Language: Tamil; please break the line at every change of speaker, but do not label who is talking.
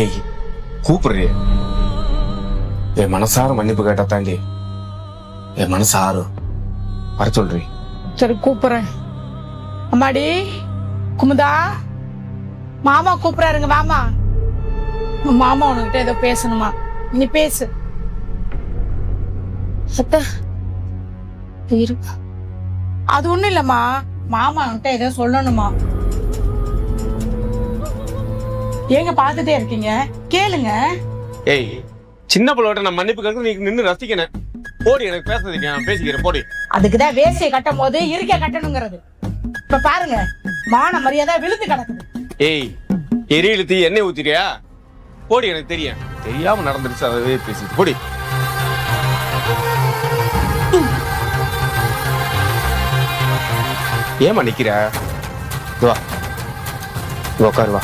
ஏய் கூப்பிடுறே, என் மனசார மன்னிப்பு கேட்டா தாண்டி என் மனசாரு வர சொல்றேன்.
சரி கூப்பிடுறேன். அம்மாடி குமுதா, மாமா கூப்பிடுறாருங்க. மாமா மாமா உனக்கிட்ட ஏதோ பேசணுமா, நீ பேசு.
அத்தை
அது ஒண்ணும் இல்லம்மா, மாமா உன்கிட்ட ஏதோ சொல்லணுமா. ஏங்க பாத்துட்டே இருக்கீங்க, கேளுங்க.
ஏய் சின்ன பிள்ளைகிட்ட நான் மன்னிப்பு கேட்க நீ நின்று ரசிக்கணும். போடி, எனக்கு பேசுறதுக்கு நான் பேசிக்கிறேன் போடி.
அதுக்குதான் வேசியை கட்டும் போது இருக்க கட்டணுங்கிறது. இப்ப பாருங்க, மான மரியாதை விழுந்து கிடக்குது.
ஏய் எரியில தீ எண்ணெய் ஊத்திட்டியா? போடி, எனக்கு தெரியும். தெரியாம நடந்துருச்சு, அதவே பேசிட்டு போடி. ஏமா நிக்கிற? வா உட்காரு வா.